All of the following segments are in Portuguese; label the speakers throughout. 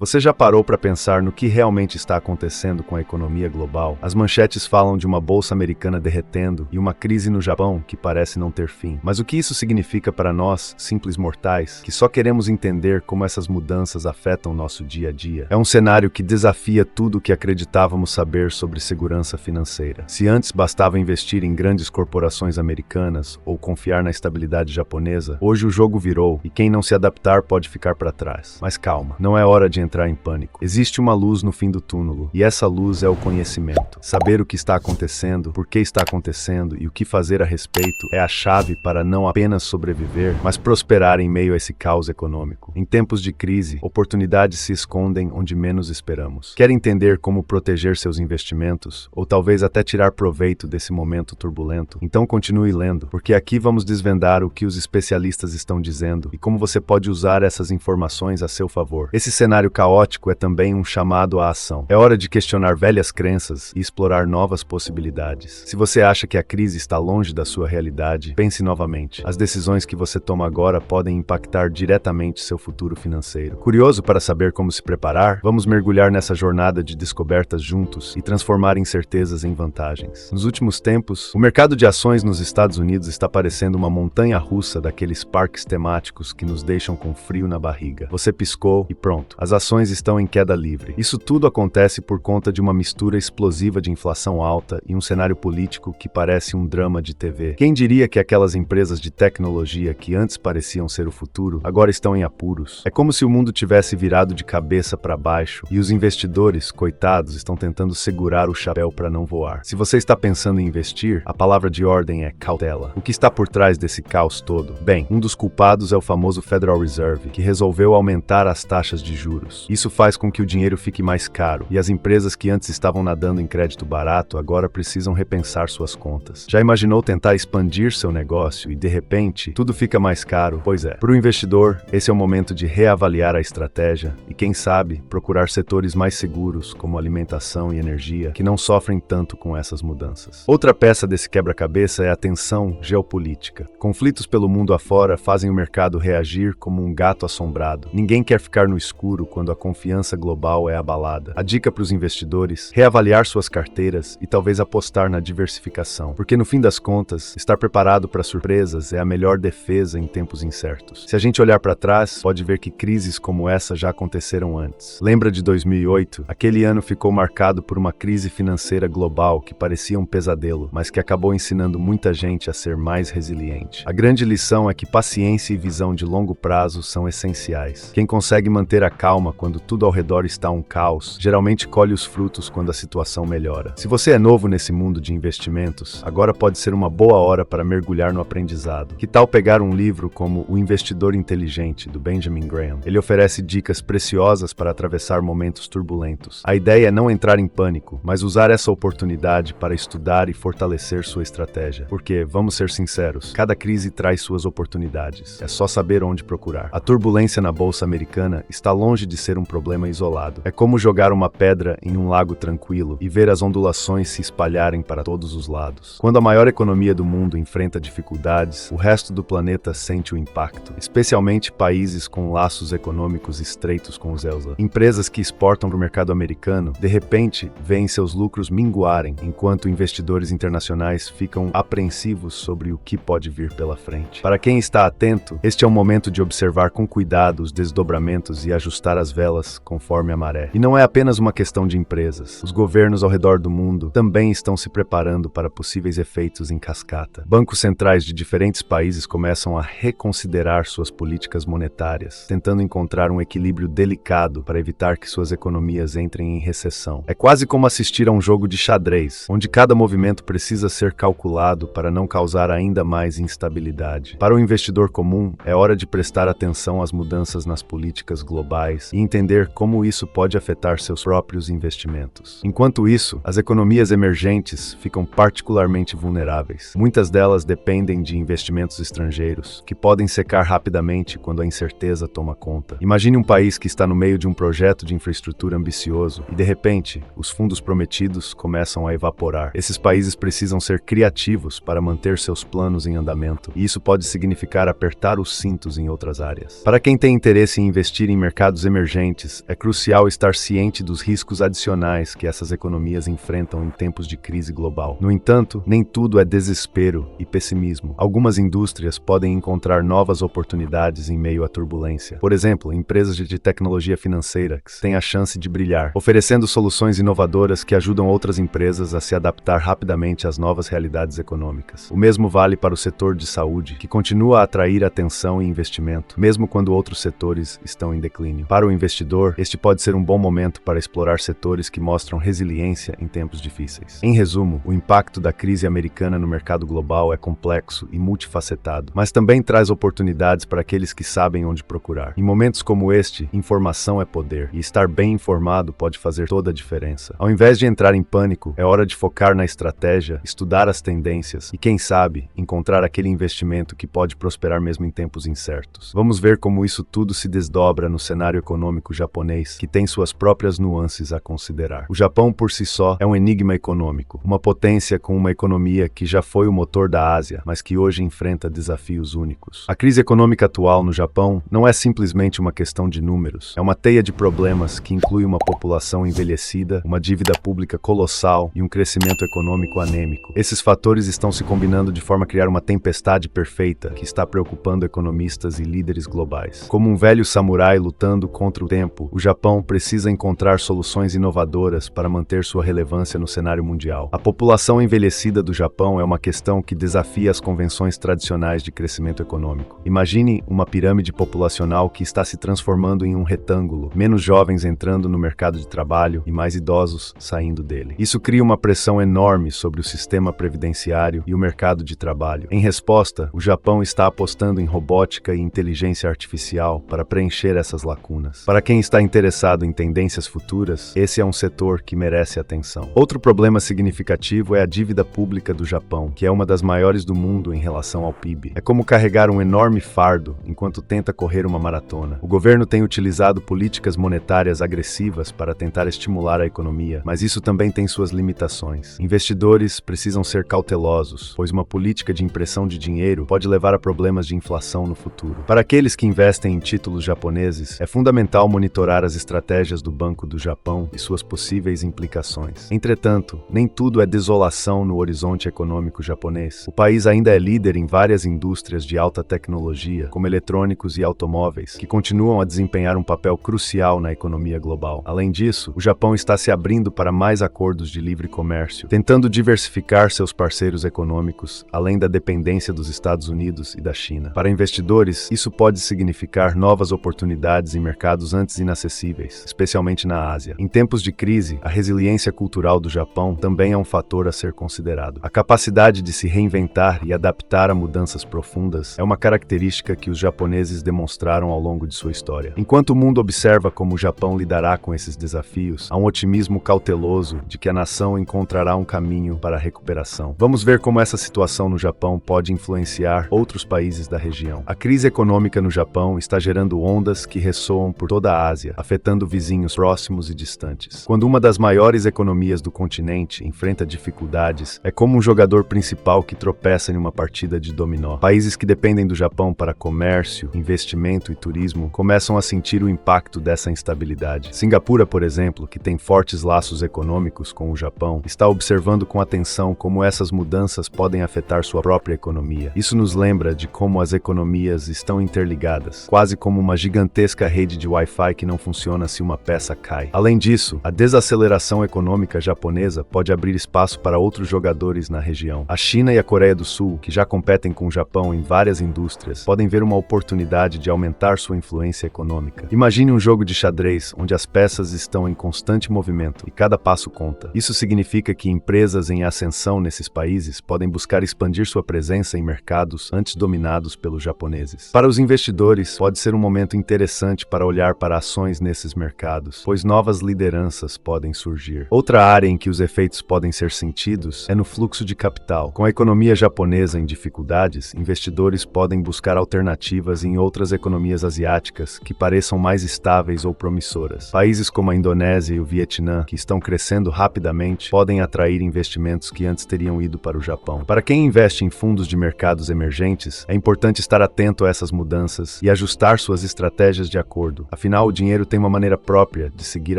Speaker 1: Você já parou para pensar no que realmente está acontecendo com a economia global? As manchetes falam de uma bolsa americana derretendo e uma crise no Japão que parece não ter fim. Mas o que isso significa para nós, simples mortais, que só queremos entender como essas mudanças afetam nosso dia a dia? É um cenário que desafia tudo o que acreditávamos saber sobre segurança financeira. Se antes bastava investir em grandes corporações americanas ou confiar na estabilidade japonesa, hoje o jogo virou e quem não se adaptar pode ficar para trás. Mas calma, não é hora de entrar em pânico. Existe uma luz no fim do túnel, e essa luz é o conhecimento. Saber o que está acontecendo, por que está acontecendo e o que fazer a respeito é a chave para não apenas sobreviver, mas prosperar em meio a esse caos econômico. Em tempos de crise, oportunidades se escondem onde menos esperamos. Quer entender como proteger seus investimentos, ou talvez até tirar proveito desse momento turbulento? Então continue lendo, porque aqui vamos desvendar o que os especialistas estão dizendo e como você pode usar essas informações a seu favor. Esse cenário caótico é também um chamado à ação. É hora de questionar velhas crenças e explorar novas possibilidades. Se você acha que a crise está longe da sua realidade, pense novamente. As decisões que você toma agora podem impactar diretamente seu futuro financeiro. Curioso para saber como se preparar? Vamos mergulhar nessa jornada de descobertas juntos e transformar incertezas em vantagens. Nos últimos tempos, o mercado de ações nos Estados Unidos está parecendo uma montanha-russa daqueles parques temáticos que nos deixam com frio na barriga. Você piscou e pronto. As ações estão em queda livre. Isso tudo acontece por conta de uma mistura explosiva de inflação alta e um cenário político que parece um drama de TV. Quem diria que aquelas empresas de tecnologia que antes pareciam ser o futuro, agora estão em apuros? É como se o mundo tivesse virado de cabeça para baixo e os investidores, coitados, estão tentando segurar o chapéu para não voar. Se você está pensando em investir, a palavra de ordem é cautela. O que está por trás desse caos todo? Bem, um dos culpados é o famoso Federal Reserve, que resolveu aumentar as taxas de juros. Isso faz com que o dinheiro fique mais caro, e as empresas que antes estavam nadando em crédito barato agora precisam repensar suas contas. Já imaginou tentar expandir seu negócio e, de repente, tudo fica mais caro? Pois é. Para o investidor, esse é o momento de reavaliar a estratégia e, quem sabe, procurar setores mais seguros, como alimentação e energia, que não sofrem tanto com essas mudanças. Outra peça desse quebra-cabeça é a tensão geopolítica. Conflitos pelo mundo afora fazem o mercado reagir como um gato assombrado. Ninguém quer ficar no escuro quando a confiança global é abalada. A dica para os investidores: reavaliar suas carteiras e talvez apostar na diversificação, porque no fim das contas, estar preparado para surpresas é a melhor defesa em tempos incertos. Se a gente olhar para trás, pode ver que crises como essa já aconteceram antes. Lembra de 2008? Aquele ano ficou marcado por uma crise financeira global que parecia um pesadelo, mas que acabou ensinando muita gente a ser mais resiliente. A grande lição é que paciência e visão de longo prazo são essenciais. Quem consegue manter a calma quando tudo ao redor está um caos, geralmente colhe os frutos quando a situação melhora. Se você é novo nesse mundo de investimentos, agora pode ser uma boa hora para mergulhar no aprendizado. Que tal pegar um livro como O Investidor Inteligente, do Benjamin Graham? Ele oferece dicas preciosas para atravessar momentos turbulentos. A ideia é não entrar em pânico, mas usar essa oportunidade para estudar e fortalecer sua estratégia. Porque, vamos ser sinceros, cada crise traz suas oportunidades. É só saber onde procurar. A turbulência na bolsa americana está longe de ser um problema isolado. É como jogar uma pedra em um lago tranquilo e ver as ondulações se espalharem para todos os lados. Quando a maior economia do mundo enfrenta dificuldades, o resto do planeta sente o impacto, especialmente países com laços econômicos estreitos com os EUSA. Empresas que exportam para o mercado americano, de repente, veem seus lucros minguarem, enquanto investidores internacionais ficam apreensivos sobre o que pode vir pela frente. Para quem está atento, este é o momento de observar com cuidado os desdobramentos e ajustar as velas conforme a maré. E não é apenas uma questão de empresas. Os governos ao redor do mundo também estão se preparando para possíveis efeitos em cascata. Bancos centrais de diferentes países começam a reconsiderar suas políticas monetárias, tentando encontrar um equilíbrio delicado para evitar que suas economias entrem em recessão. É quase como assistir a um jogo de xadrez, onde cada movimento precisa ser calculado para não causar ainda mais instabilidade. Para o investidor comum, é hora de prestar atenção às mudanças nas políticas globais e entender como isso pode afetar seus próprios investimentos. Enquanto isso, as economias emergentes ficam particularmente vulneráveis. Muitas delas dependem de investimentos estrangeiros, que podem secar rapidamente quando a incerteza toma conta. Imagine um país que está no meio de um projeto de infraestrutura ambicioso e, de repente, os fundos prometidos começam a evaporar. Esses países precisam ser criativos para manter seus planos em andamento, e isso pode significar apertar os cintos em outras áreas. Para quem tem interesse em investir em mercados emergentes, emergentes, é crucial estar ciente dos riscos adicionais que essas economias enfrentam em tempos de crise global. No entanto, nem tudo é desespero e pessimismo. Algumas indústrias podem encontrar novas oportunidades em meio à turbulência. Por exemplo, empresas de tecnologia financeira que têm a chance de brilhar, oferecendo soluções inovadoras que ajudam outras empresas a se adaptar rapidamente às novas realidades econômicas. O mesmo vale para o setor de saúde, que continua a atrair atenção e investimento, mesmo quando outros setores estão em declínio. Para o investidor, este pode ser um bom momento para explorar setores que mostram resiliência em tempos difíceis. Em resumo, o impacto da crise americana no mercado global é complexo e multifacetado, mas também traz oportunidades para aqueles que sabem onde procurar. Em momentos como este, informação é poder, e estar bem informado pode fazer toda a diferença. Ao invés de entrar em pânico, é hora de focar na estratégia, estudar as tendências e, quem sabe, encontrar aquele investimento que pode prosperar mesmo em tempos incertos. Vamos ver como isso tudo se desdobra no cenário econômico japonês, que tem suas próprias nuances a considerar. O Japão por si só é um enigma econômico, uma potência com uma economia que já foi o motor da Ásia, mas que hoje enfrenta desafios únicos. A crise econômica atual no Japão não é simplesmente uma questão de números, é uma teia de problemas que inclui uma população envelhecida, uma dívida pública colossal e um crescimento econômico anêmico. Esses fatores estão se combinando de forma a criar uma tempestade perfeita que está preocupando economistas e líderes globais. Como um velho samurai lutando contra o tempo, o Japão precisa encontrar soluções inovadoras para manter sua relevância no cenário mundial. A população envelhecida do Japão é uma questão que desafia as convenções tradicionais de crescimento econômico. Imagine uma pirâmide populacional que está se transformando em um retângulo, menos jovens entrando no mercado de trabalho e mais idosos saindo dele. Isso cria uma pressão enorme sobre o sistema previdenciário e o mercado de trabalho. Em resposta, o Japão está apostando em robótica e inteligência artificial para preencher essas lacunas. Para quem está interessado em tendências futuras, esse é um setor que merece atenção. Outro problema significativo é a dívida pública do Japão, que é uma das maiores do mundo em relação ao PIB. É como carregar um enorme fardo enquanto tenta correr uma maratona. O governo tem utilizado políticas monetárias agressivas para tentar estimular a economia, mas isso também tem suas limitações. Investidores precisam ser cautelosos, pois uma política de impressão de dinheiro pode levar a problemas de inflação no futuro. Para aqueles que investem em títulos japoneses, é fundamental monitorar as estratégias do Banco do Japão e suas possíveis implicações. Entretanto, nem tudo é desolação no horizonte econômico japonês. O país ainda é líder em várias indústrias de alta tecnologia, como eletrônicos e automóveis, que continuam a desempenhar um papel crucial na economia global. Além disso, o Japão está se abrindo para mais acordos de livre comércio, tentando diversificar seus parceiros econômicos, além da dependência dos Estados Unidos e da China. Para investidores, isso pode significar novas oportunidades em mercados antes inacessíveis, especialmente na Ásia. Em tempos de crise, a resiliência cultural do Japão também é um fator a ser considerado. A capacidade de se reinventar e adaptar a mudanças profundas é uma característica que os japoneses demonstraram ao longo de sua história. Enquanto o mundo observa como o Japão lidará com esses desafios, há um otimismo cauteloso de que a nação encontrará um caminho para a recuperação. Vamos ver como essa situação no Japão pode influenciar outros países da região. A crise econômica no Japão está gerando ondas que ressoam por toda a Ásia, afetando vizinhos próximos e distantes. Quando uma das maiores economias do continente enfrenta dificuldades, é como um jogador principal que tropeça em uma partida de dominó. Países que dependem do Japão para comércio, investimento e turismo começam a sentir o impacto dessa instabilidade. Singapura, por exemplo, que tem fortes laços econômicos com o Japão, está observando com atenção como essas mudanças podem afetar sua própria economia. Isso nos lembra de como as economias estão interligadas, quase como uma gigantesca rede de Wi-Fi que não funciona se uma peça cai. Além disso, a desaceleração econômica japonesa pode abrir espaço para outros jogadores na região. A China e a Coreia do Sul, que já competem com o Japão em várias indústrias, podem ver uma oportunidade de aumentar sua influência econômica. Imagine um jogo de xadrez onde as peças estão em constante movimento e cada passo conta. Isso significa que empresas em ascensão nesses países podem buscar expandir sua presença em mercados antes dominados pelos japoneses. Para os investidores, pode ser um momento interessante para olhar para ações nesses mercados, pois novas lideranças podem surgir. Outra área em que os efeitos podem ser sentidos é no fluxo de capital. Com a economia japonesa em dificuldades, investidores podem buscar alternativas em outras economias asiáticas que pareçam mais estáveis ou promissoras. Países como a Indonésia e o Vietnã, que estão crescendo rapidamente, podem atrair investimentos que antes teriam ido para o Japão. Para quem investe em fundos de mercados emergentes, é importante estar atento a essas mudanças e ajustar suas estratégias de acordo. Afinal, o dinheiro tem uma maneira própria de seguir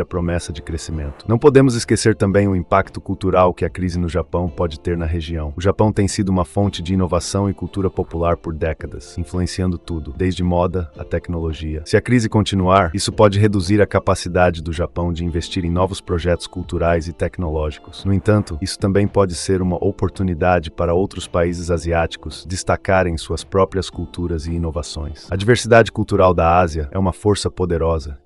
Speaker 1: a promessa de crescimento. Não podemos esquecer também o impacto cultural que a crise no Japão pode ter na região. O Japão tem sido uma fonte de inovação e cultura popular por décadas, influenciando tudo, desde moda a tecnologia. Se a crise continuar, isso pode reduzir a capacidade do Japão de investir em novos projetos culturais e tecnológicos. No entanto, isso também pode ser uma oportunidade para outros países asiáticos destacarem suas próprias culturas e inovações. A diversidade cultural da Ásia é uma força poderosa,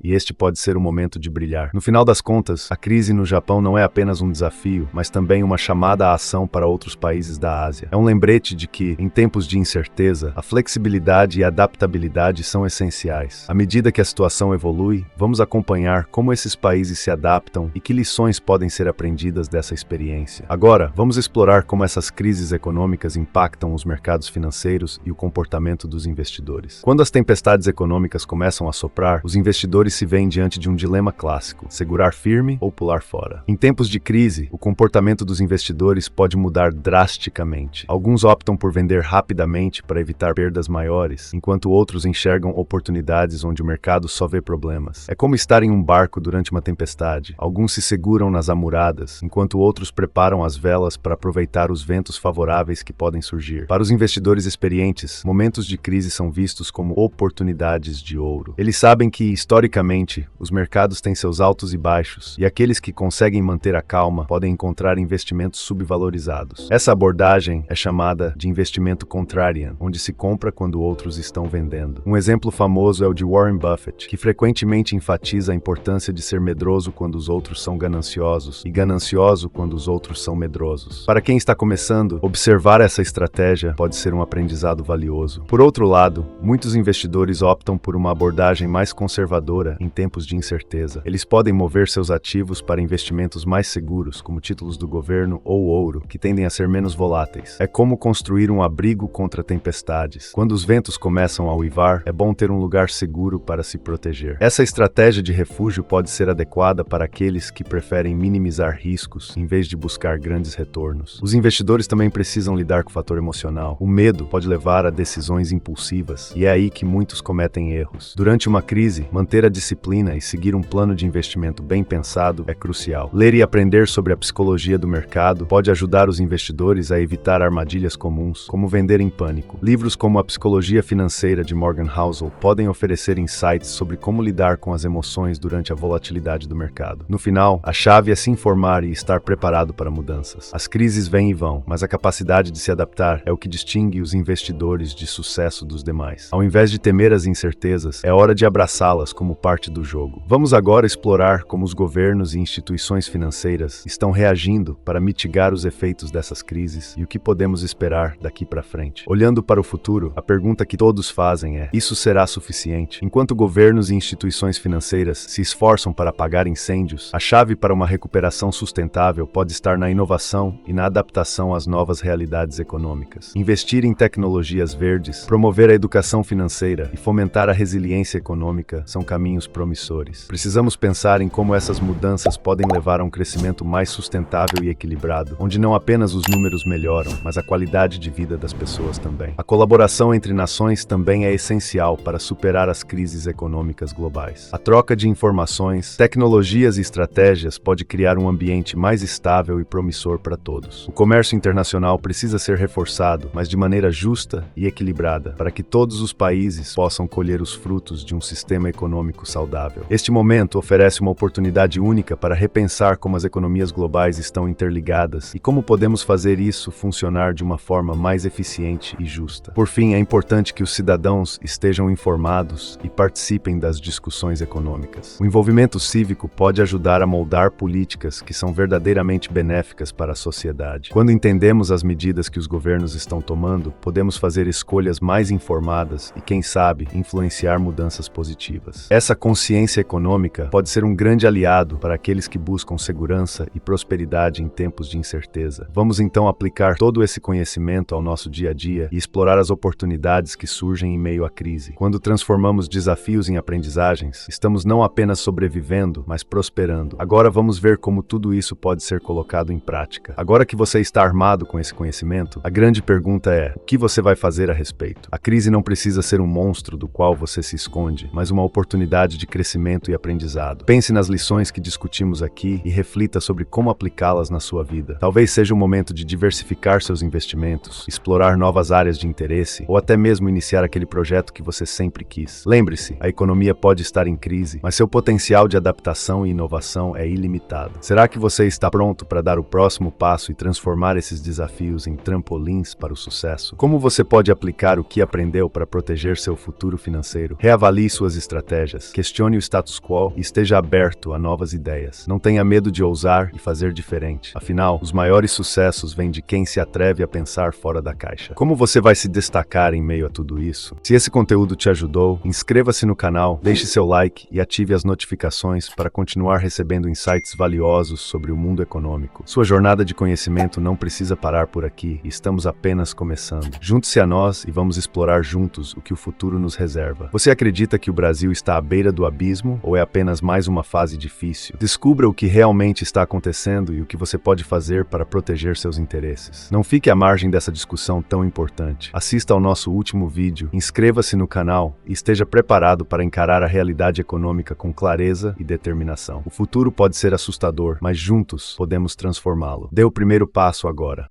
Speaker 1: e este pode ser o momento de brilhar. No final das contas, a crise no Japão não é apenas um desafio, mas também uma chamada à ação para outros países da Ásia. É um lembrete de que, em tempos de incerteza, a flexibilidade e a adaptabilidade são essenciais. À medida que a situação evolui, vamos acompanhar como esses países se adaptam e que lições podem ser aprendidas dessa experiência. Agora, vamos explorar como essas crises econômicas impactam os mercados financeiros e o comportamento dos investidores. Quando as tempestades econômicas começam a soprar, os investidores se veem diante de um dilema clássico: segurar firme ou pular fora. Em tempos de crise, o comportamento dos investidores pode mudar drasticamente. Alguns optam por vender rapidamente para evitar perdas maiores, enquanto outros enxergam oportunidades onde o mercado só vê problemas. É como estar em um barco durante uma tempestade. Alguns se seguram nas amuradas, enquanto outros preparam as velas para aproveitar os ventos favoráveis que podem surgir. Para os investidores experientes, momentos de crise são vistos como oportunidades de ouro. Eles sabem que, historicamente, os mercados têm seus altos e baixos, e aqueles que conseguem manter a calma podem encontrar investimentos subvalorizados. Essa abordagem é chamada de investimento contrarian, onde se compra quando outros estão vendendo. Um exemplo famoso é o de Warren Buffett, que frequentemente enfatiza a importância de ser medroso quando os outros são gananciosos e ganancioso quando os outros são medrosos. Para quem está começando, observar essa estratégia pode ser um aprendizado valioso. Por outro lado, muitos investidores optam por uma abordagem mais conservadora em tempos de incerteza. Eles podem mover seus ativos para investimentos mais seguros, como títulos do governo ou ouro, que tendem a ser menos voláteis. É como construir um abrigo contra tempestades. Quando os ventos começam a uivar, é bom ter um lugar seguro para se proteger. Essa estratégia de refúgio pode ser adequada para aqueles que preferem minimizar riscos em vez de buscar grandes retornos. Os investidores também precisam lidar com o fator emocional. O medo pode levar a decisões impulsivas, e é aí que muitos cometem erros. Durante uma crise, manter a disciplina e seguir um plano de investimento bem pensado é crucial. Ler e aprender sobre a psicologia do mercado pode ajudar os investidores a evitar armadilhas comuns, como vender em pânico. Livros como A Psicologia Financeira de Morgan Housel podem oferecer insights sobre como lidar com as emoções durante a volatilidade do mercado. No final, a chave é se informar e estar preparado para mudanças. As crises vêm e vão, mas a capacidade de se adaptar é o que distingue os investidores de sucesso dos demais. Ao invés de temer as incertezas, é hora de abraçá-las como parte do jogo. Vamos agora explorar como os governos e instituições financeiras estão reagindo para mitigar os efeitos dessas crises e o que podemos esperar daqui para frente. Olhando para o futuro, a pergunta que todos fazem é: isso será suficiente? Enquanto governos e instituições financeiras se esforçam para apagar incêndios, a chave para uma recuperação sustentável pode estar na inovação e na adaptação às novas realidades econômicas. Investir em tecnologias verdes, promover a educação financeira e fomentar a resiliência econômica são caminhos promissores. Precisamos pensar em como essas mudanças podem levar a um crescimento mais sustentável e equilibrado, onde não apenas os números melhoram, mas a qualidade de vida das pessoas também. A colaboração entre nações também é essencial para superar as crises econômicas globais. A troca de informações, tecnologias e estratégias pode criar um ambiente mais estável e promissor para todos. O comércio internacional precisa ser reforçado, mas de maneira justa e equilibrada, para que todos os países possam colher os frutos de um sistema econômico saudável. Este momento oferece uma oportunidade única para repensar como as economias globais estão interligadas e como podemos fazer isso funcionar de uma forma mais eficiente e justa. Por fim, é importante que os cidadãos estejam informados e participem das discussões econômicas. O envolvimento cívico pode ajudar a moldar políticas que são verdadeiramente benéficas para a sociedade. Quando entendemos as medidas que os governos estão tomando, podemos fazer escolhas mais informadas e, quem sabe, influenciar mudanças positivas. Essa consciência econômica pode ser um grande aliado para aqueles que buscam segurança e prosperidade em tempos de incerteza. Vamos então aplicar todo esse conhecimento ao nosso dia a dia e explorar as oportunidades que surgem em meio à crise. Quando transformamos desafios em aprendizagens, estamos não apenas sobrevivendo, mas prosperando. Agora vamos ver como tudo isso pode ser colocado em prática. Agora que você está armado com esse conhecimento, a grande pergunta é: o que você vai fazer a respeito? A crise não precisa ser um monstro do qual você se esconde, mas uma oportunidade de crescimento e aprendizado. Pense nas lições que discutimos aqui e reflita sobre como aplicá-las na sua vida. Talvez seja o momento de diversificar seus investimentos, explorar novas áreas de interesse ou até mesmo iniciar aquele projeto que você sempre quis. Lembre-se, a economia pode estar em crise, mas seu potencial de adaptação e inovação é ilimitado. Será que você está pronto para dar o próximo passo e transformar esses desafios em trampolins para o sucesso? Como você pode aplicar o que aprendeu para proteger seu futuro financeiro? Reavalie suas estratégias, questione o status quo e esteja aberto a novas ideias. Não tenha medo de ousar e fazer diferente. Afinal, os maiores sucessos vêm de quem se atreve a pensar fora da caixa. Como você vai se destacar em meio a tudo isso? Se esse conteúdo te ajudou, inscreva-se no canal, deixe seu like e ative as notificações para continuar recebendo insights valiosos sobre o mundo econômico. Sua jornada de conhecimento não precisa parar por aqui, estamos apenas começando. Junte-se a nós e vamos explorar juntos o que o futuro nos reserva. Você acredita que o Brasil está à beira do abismo ou é apenas mais uma fase difícil? Descubra o que realmente está acontecendo e o que você pode fazer para proteger seus interesses. Não fique à margem dessa discussão tão importante. Assista ao nosso último vídeo, inscreva-se no canal e esteja preparado para encarar a realidade econômica com clareza e determinação. O futuro pode ser assustador, mas juntos podemos transformá-lo. Dê o primeiro passo agora.